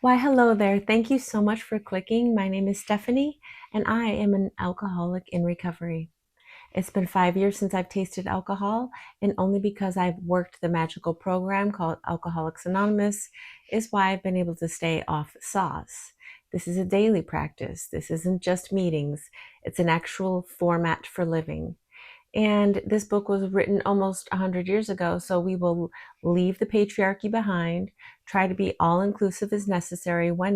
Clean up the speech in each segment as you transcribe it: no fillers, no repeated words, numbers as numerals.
Why, hello there. Thank you so much for clicking. My name is Stephanie, and I am an alcoholic in recovery. It's been 5 years since I've tasted alcohol, and only because I've worked the magical program called Alcoholics Anonymous is why I've been able to stay off the sauce. This is a daily practice. This isn't just meetings. It's an actual format for living. And this book was written almost 100 years ago, so we will leave the patriarchy behind, try to be all-inclusive as necessary when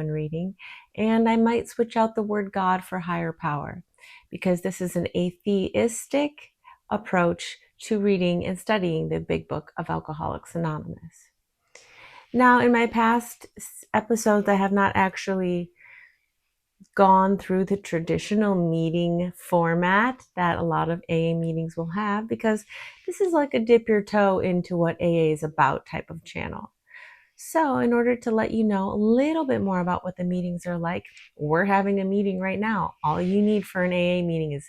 reading, and I might switch out the word God for higher power, because this is an atheistic approach to reading and studying the big book of Alcoholics Anonymous. Now, in my past episodes, I have not actually gone through the traditional meeting format that a lot of AA meetings will have, because this is like a dip your toe into what AA is about type of channel. So in order to let you know a little bit more about what the meetings are like, we're having a meeting right now. All you need for an AA meeting is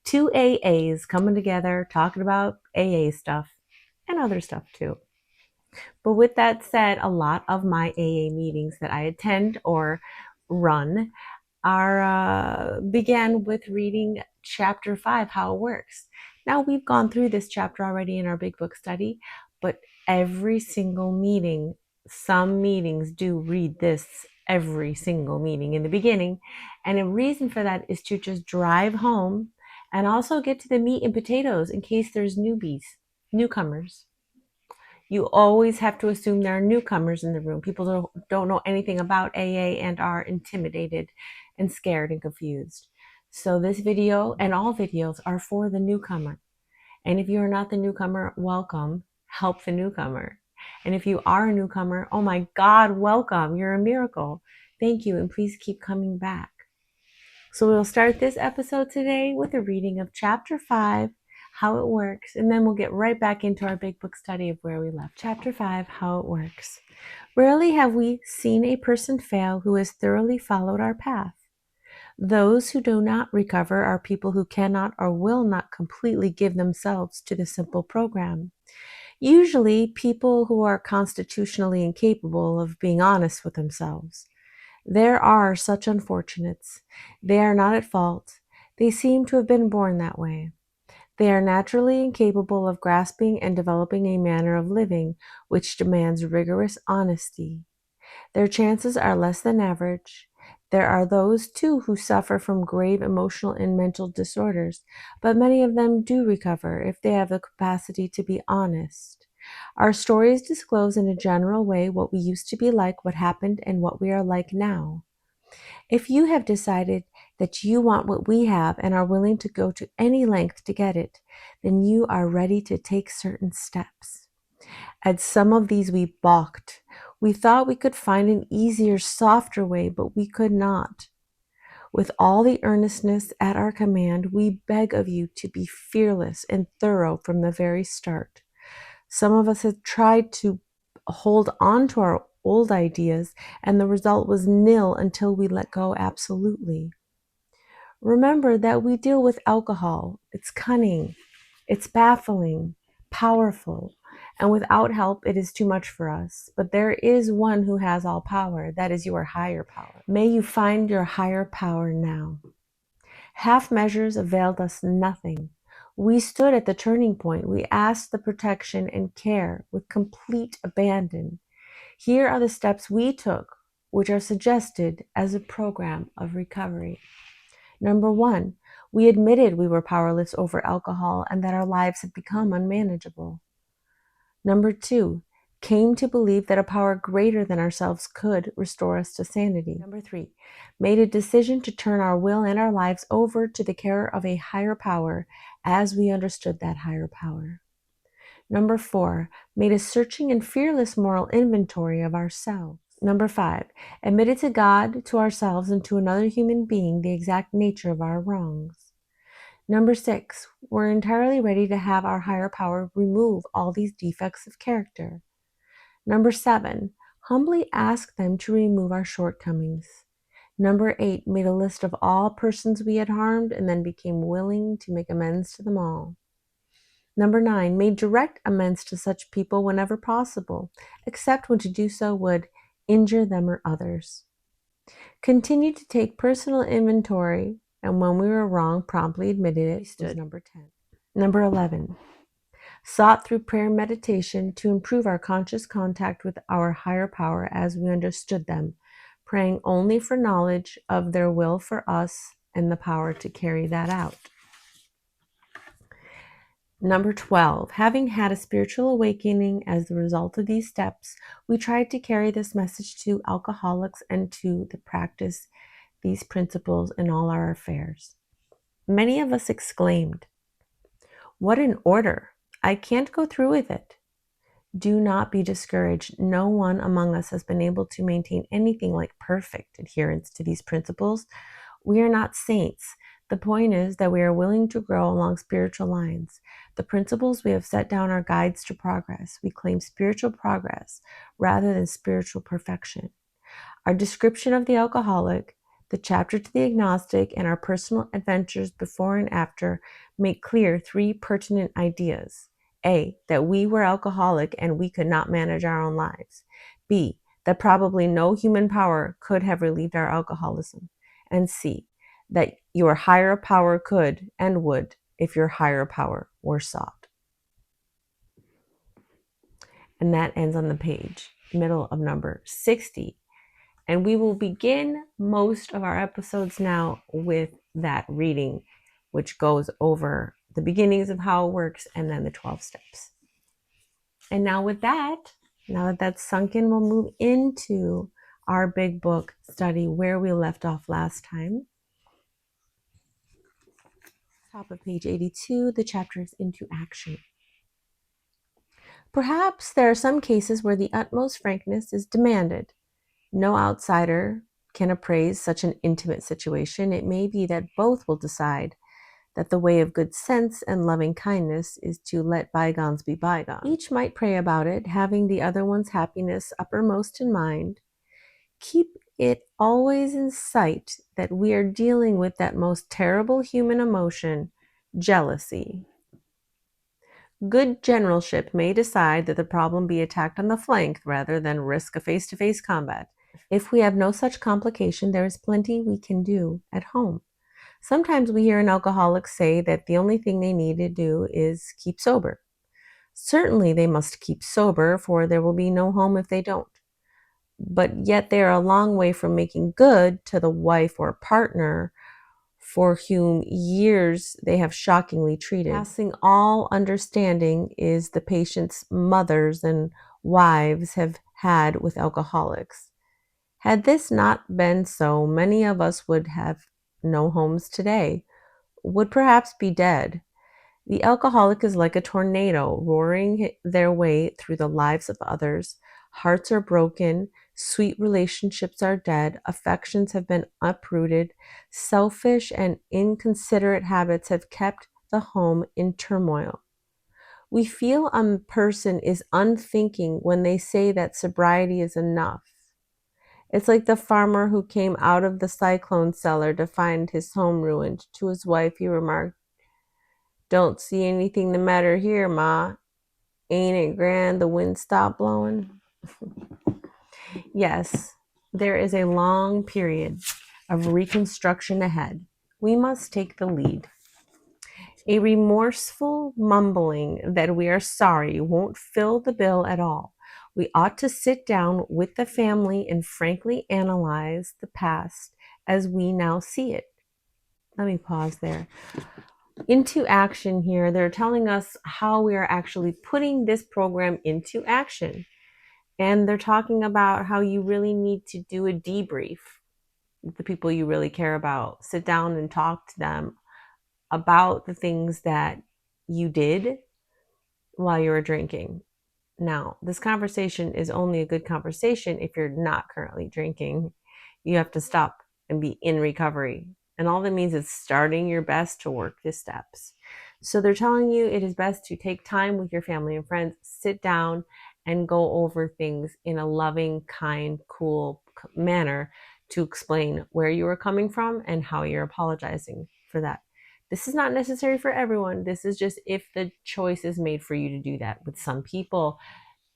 two AAs coming together, talking about AA stuff and other stuff too. But with that said, a lot of my AA meetings that I attend or run began with reading chapter 5, How It Works. Now, we've gone through this chapter already in our big book study, but every single meeting, some meetings do read this every single meeting in the beginning. And a reason for that is to just drive home and also get to the meat and potatoes in case there's newcomers. You always have to assume there are newcomers in the room. People don't know anything about AA and are intimidated and scared and confused. So this video and all videos are for the newcomer. And if you are not the newcomer, welcome. Help the newcomer. And if you are a newcomer, oh my God, welcome. You're a miracle. Thank you, and please keep coming back. So we'll start this episode today with a reading of chapter 5, How It Works, and then we'll get right back into our big book study of where we left. Chapter 5, How It Works. Rarely have we seen a person fail who has thoroughly followed our path. Those who do not recover are people who cannot or will not completely give themselves to the simple program. Usually, people who are constitutionally incapable of being honest with themselves. There are such unfortunates. They are not at fault. They seem to have been born that way. They are naturally incapable of grasping and developing a manner of living which demands rigorous honesty. Their chances are less than average. There are those, too, who suffer from grave emotional and mental disorders, but many of them do recover if they have the capacity to be honest. Our stories disclose in a general way what we used to be like, what happened, and what we are like now. If you have decided that you want what we have and are willing to go to any length to get it, then you are ready to take certain steps. At some of these we balked. We thought we could find an easier, softer way, but we could not. With all the earnestness at our command, we beg of you to be fearless and thorough from the very start. Some of us have tried to hold on to our old ideas, and the result was nil until we let go absolutely. Remember that we deal with alcohol. It's cunning, it's baffling, powerful, and without help it is too much for us. But there is one who has all power. That is your higher power. May you find your higher power now. Half measures availed us nothing. We stood at the turning point. We asked the protection and care with complete abandon. Here are the steps we took, which are suggested as a program of recovery. Number 1, we admitted we were powerless over alcohol and that our lives had become unmanageable. Number 2, came to believe that a power greater than ourselves could restore us to sanity. Number 3, made a decision to turn our will and our lives over to the care of a higher power as we understood that higher power. Number 4, made a searching and fearless moral inventory of ourselves. Number 5, admitted to God, to ourselves, and to another human being the exact nature of our wrongs. Number 6, we're entirely ready to have our higher power remove all these defects of character. Number 7, humbly ask them to remove our shortcomings. Number 8, made a list of all persons we had harmed and then became willing to make amends to them all. Number 9, made direct amends to such people whenever possible, except when to do so would injure them or others. Continued to take personal inventory, and when we were wrong, promptly admitted it. Was number 10. Number 11. Sought through prayer and meditation to improve our conscious contact with our higher power as we understood them, praying only for knowledge of their will for us and the power to carry that out. Number 12, having had a spiritual awakening as the result of these steps, we tried to carry this message to alcoholics and to the practice these principles in all our affairs. Many of us exclaimed, "What an order! I can't go through with it." Do not be discouraged. No one among us has been able to maintain anything like perfect adherence to these principles. We are not saints. The point is that we are willing to grow along spiritual lines. The principles we have set down are guides to progress. We claim spiritual progress rather than spiritual perfection. Our description of the alcoholic, the chapter to the agnostic, and our personal adventures before and after make clear three pertinent ideas. A, that we were alcoholic and we could not manage our own lives. B, that probably no human power could have relieved our alcoholism. And C, that your higher power could and would if your higher power were sought. And that ends on the page, middle of number 60. And we will begin most of our episodes now with that reading, which goes over the beginnings of how it works and then the 12 steps. And now with that, now that that's sunk in, we'll move into our big book study where we left off last time. Top of page 82, the chapter is Into Action. Perhaps there are some cases where the utmost frankness is demanded. No outsider can appraise such an intimate situation. It may be that both will decide that the way of good sense and loving kindness is to let bygones be bygones. Each might pray about it, having the other one's happiness uppermost in mind. Keep it always in sight that we are dealing with that most terrible human emotion, jealousy. Good generalship may decide that the problem be attacked on the flank rather than risk a face-to-face combat. If we have no such complication, there is plenty we can do at home. Sometimes we hear an alcoholic say that the only thing they need to do is keep sober. Certainly they must keep sober, for there will be no home if they don't. But yet they are a long way from making good to the wife or partner for whom years they have shockingly treated. Passing all understanding is the patient's mothers and wives have had with alcoholics. Had this not been so, many of us would have no homes today, would perhaps be dead. The alcoholic is like a tornado roaring their way through the lives of others. Hearts are broken, sweet relationships are dead, affections have been uprooted, selfish and inconsiderate habits have kept the home in turmoil. We feel a person is unthinking when they say that sobriety is enough. It's like the farmer who came out of the cyclone cellar to find his home ruined. To his wife he remarked, "Don't see anything the matter here, Ma. Ain't it grand the wind stopped blowing?" Yes, there is a long period of reconstruction ahead. We must take the lead. A remorseful mumbling that we are sorry won't fill the bill at all. We ought to sit down with the family and frankly analyze the past as we now see it. Let me pause there. Into action here, they're telling us how we are actually putting this program into action. And they're talking about how you really need to do a debrief with the people you really care about. Sit down and talk to them about the things that you did while you were drinking. Now, this conversation is only a good conversation if you're not currently drinking. You have to stop and be in recovery. And all that means is starting your best to work the steps. So they're telling you it is best to take time with your family and friends, sit down and go over things in a loving, kind, cool manner to explain where you are coming from and how you're apologizing for that. This is not necessary for everyone. This is just if the choice is made for you to do that. With some people,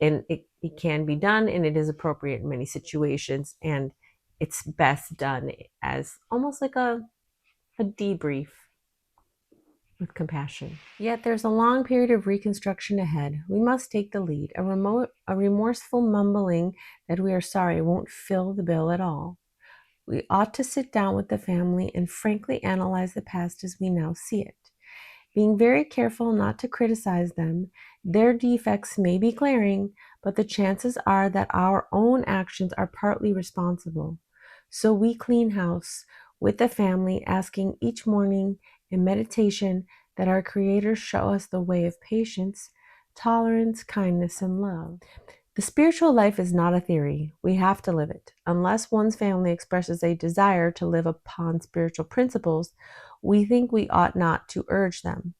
And it can be done, and it is appropriate in many situations, and it's best done as almost like a debrief with compassion. Yet there's a long period of reconstruction ahead. We must take the lead. A remorseful mumbling that we are sorry won't fill the bill at all. We ought to sit down with the family and frankly analyze the past as we now see it, being very careful not to criticize them. Their defects may be glaring, but the chances are that our own actions are partly responsible. So we clean house with the family, asking each morning in meditation that our Creator show us the way of patience, tolerance, kindness, and love. The spiritual life is not a theory. We have to live it. Unless one's family expresses a desire to live upon spiritual principles, we think we ought not to urge them.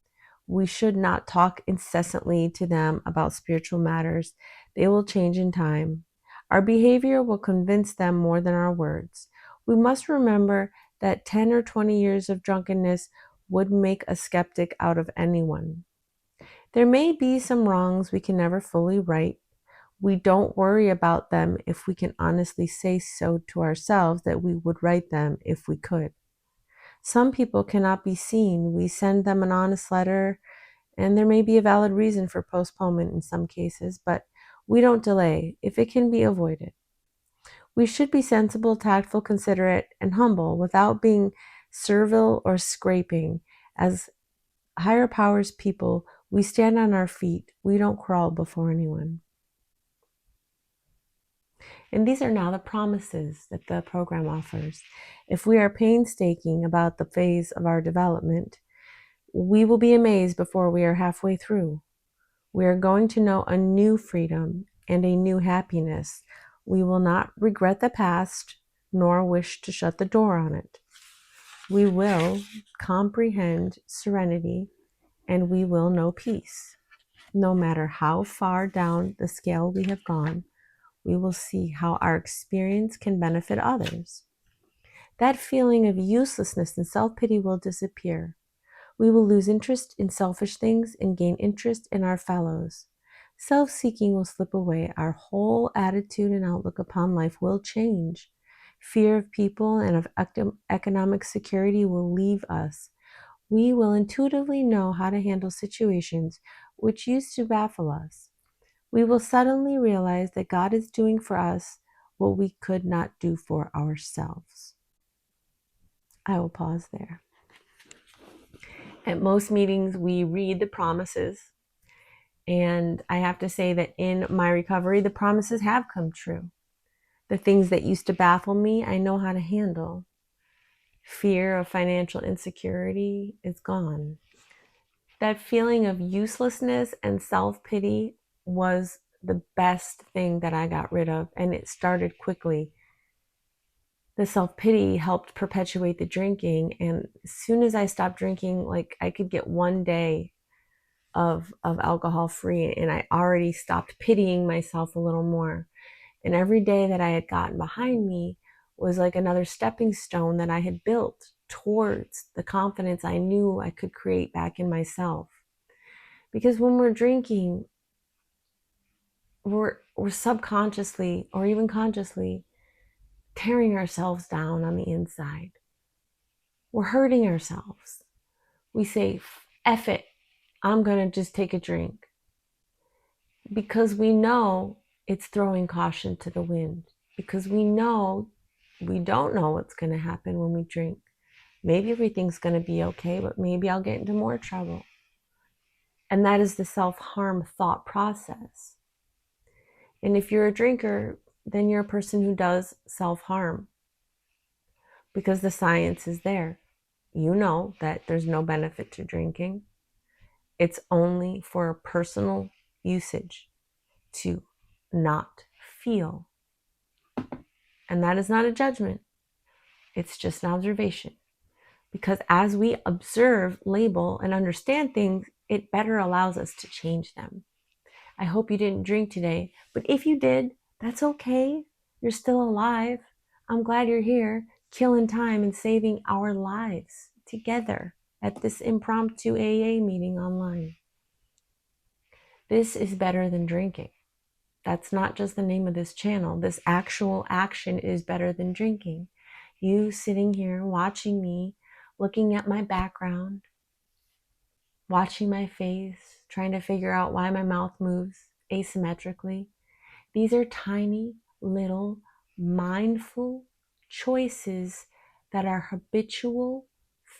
We should not talk incessantly to them about spiritual matters. They will change in time. Our behavior will convince them more than our words. We must remember that 10 or 20 years of drunkenness would make a skeptic out of anyone. There may be some wrongs we can never fully right. We don't worry about them if we can honestly say so to ourselves that we would right them if we could. Some people cannot be seen. We send them an honest letter, and there may be a valid reason for postponement in some cases, but we don't delay if it can be avoided. We should be sensible, tactful, considerate, and humble without being servile or scraping. As higher powers people, we stand on our feet. We don't crawl before anyone. And these are now the promises that the program offers. If we are painstaking about the phase of our development, we will be amazed before we are halfway through. We are going to know a new freedom and a new happiness. We will not regret the past, nor wish to shut the door on it. We will comprehend serenity, and we will know peace. No matter how far down the scale we have gone, we will see how our experience can benefit others. That feeling of uselessness and self-pity will disappear. We will lose interest in selfish things and gain interest in our fellows. Self-seeking will slip away. Our whole attitude and outlook upon life will change. Fear of people and of economic security will leave us. We will intuitively know how to handle situations which used to baffle us. We will suddenly realize that God is doing for us what we could not do for ourselves. I will pause there. At most meetings, we read the promises. And I have to say that in my recovery, the promises have come true. The things that used to baffle me, I know how to handle. Fear of financial insecurity is gone. That feeling of uselessness and self-pity was the best thing that I got rid of, and it started quickly. The self-pity helped perpetuate the drinking, and as soon as I stopped drinking, like I could get one day of alcohol free, and I already stopped pitying myself a little more. And every day that I had gotten behind me was like another stepping stone that I had built towards the confidence I knew I could create back in myself. Because when we're drinking, we're subconsciously or even consciously tearing ourselves down on the inside. We're hurting ourselves. We say, F it, I'm going to just take a drink. Because we know it's throwing caution to the wind. Because we know we don't know what's going to happen when we drink. Maybe everything's going to be okay, but maybe I'll get into more trouble. And that is the self-harm thought process. And if you're a drinker, then you're a person who does self-harm because the science is there. You know that there's no benefit to drinking. It's only for personal usage to not feel. And that is not a judgment. It's just an observation. Because as we observe, label, and understand things, it better allows us to change them. I hope you didn't drink today, but if you did, that's okay. You're still alive. I'm glad you're here, killing time and saving our lives together at this impromptu AA meeting online. This is better than drinking. That's not just the name of this channel. This actual action is better than drinking. You sitting here watching me, looking at my background, watching my face, trying to figure out why my mouth moves asymmetrically. These are tiny, little, mindful choices that are habitual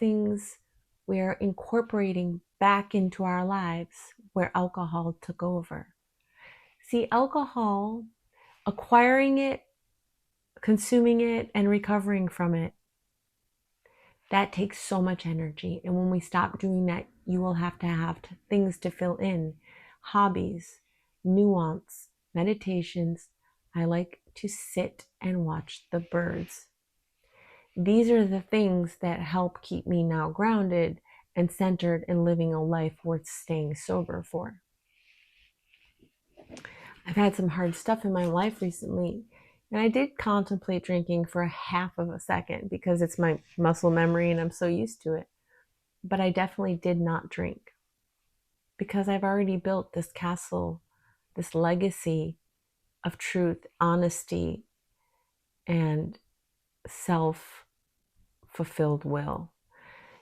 things we're incorporating back into our lives where alcohol took over. See, alcohol, acquiring it, consuming it, and recovering from it, that takes so much energy. And when we stop doing that, you will have things to fill in, hobbies, nuance, meditations. I like to sit and watch the birds. These are the things that help keep me now grounded and centered and living a life worth staying sober for. I've had some hard stuff in my life recently, and I did contemplate drinking for a half of a second because it's my muscle memory and I'm so used to it. But I definitely did not drink because I've already built this castle, this legacy of truth, honesty, and self-fulfilled will.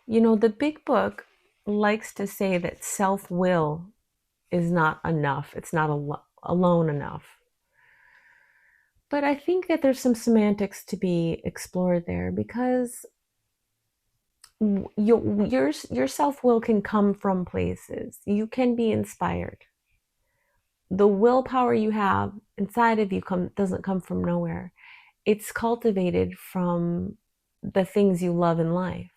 You know, the big book likes to say that self-will is not enough. It's not alone enough. But I think that there's some semantics to be explored there because your self-will can come from places. You can be inspired. The willpower you have inside of you doesn't come from nowhere. It's cultivated from the things you love in life.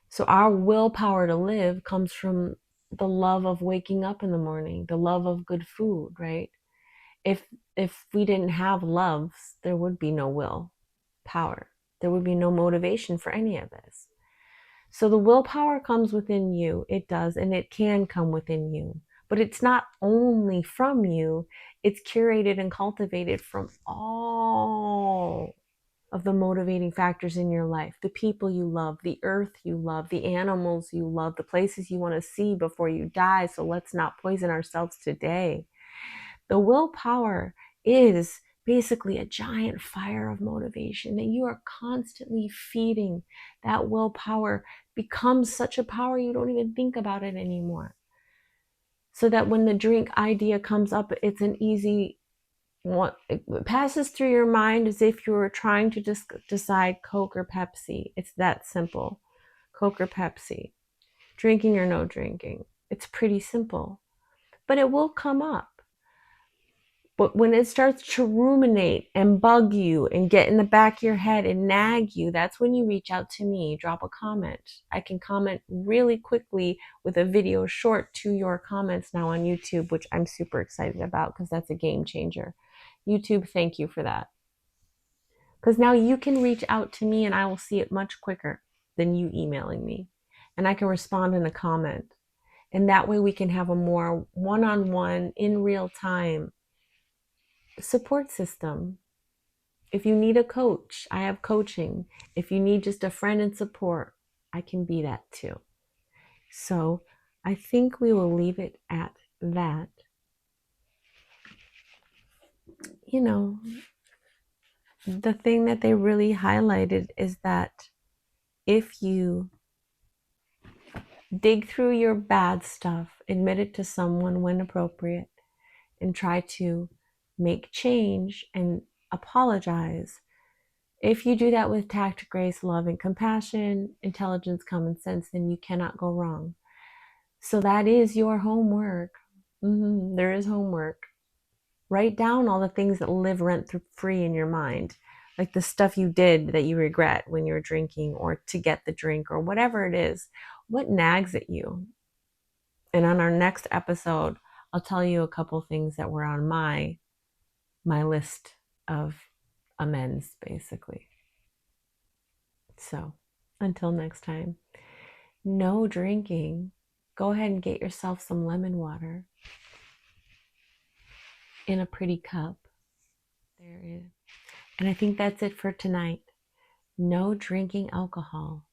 So our willpower to live comes from the love of waking up in the morning, the love of good food, right? If we didn't have loves, there would be no willpower. There would be no motivation for any of this. So the willpower comes within you. It does, and it can come within you. But it's not only from you. It's curated and cultivated from all of the motivating factors in your life. The people you love, the earth you love, the animals you love, the places you want to see before you die. So let's not poison ourselves today. The willpower is basically a giant fire of motivation that you are constantly feeding. That willpower becomes such a power you don't even think about it anymore. So that when the drink idea comes up, it's an easy one. It passes through your mind as if you were trying to just decide Coke or Pepsi. It's that simple. Coke or Pepsi. Drinking or no drinking. It's pretty simple. But it will come up. But when it starts to ruminate and bug you and get in the back of your head and nag you, that's when you reach out to me, drop a comment. I can comment really quickly with a video short to your comments now on YouTube, which I'm super excited about because that's a game changer. YouTube, thank you for that. Because now you can reach out to me and I will see it much quicker than you emailing me. And I can respond in a comment. And that way we can have a more one-on-one, in real time support system. If you need a coach, I have coaching. If you need just a friend and support, I can be that too. So I think we will leave it at that. You know, the thing that they really highlighted is that if you dig through your bad stuff, admit it to someone when appropriate, and try to make change and apologize. If you do that with tact, grace, love, and compassion, intelligence, common sense, then you cannot go wrong. So that is your homework. There is homework. Write down all the things that live rent-free in your mind, like the stuff you did that you regret when you were drinking or to get the drink or whatever it is. What nags at you? And on our next episode, I'll tell you a couple things that were on my list of amends, basically. So until next time, no drinking. Go ahead and get yourself some lemon water in a pretty cup. There is. And I think that's it for tonight. No drinking alcohol.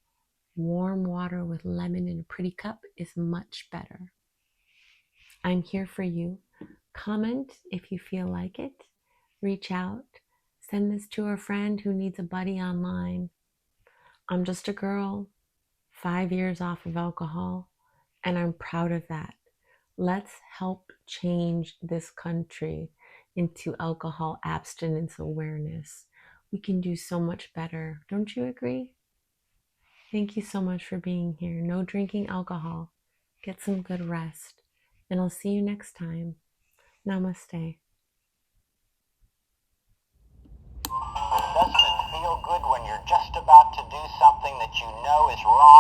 Warm water with lemon in a pretty cup is much better. I'm here for you. Comment if you feel like it. Reach out. Send this to a friend who needs a buddy online. I'm just a girl, 5 years off of alcohol, and I'm proud of that. Let's help change this country into alcohol abstinence awareness. We can do so much better. Don't you agree? Thank you so much for being here. No drinking alcohol. Get some good rest. And I'll see you next time. Namaste. Doesn't it feel good when you're just about to do something that you know is wrong?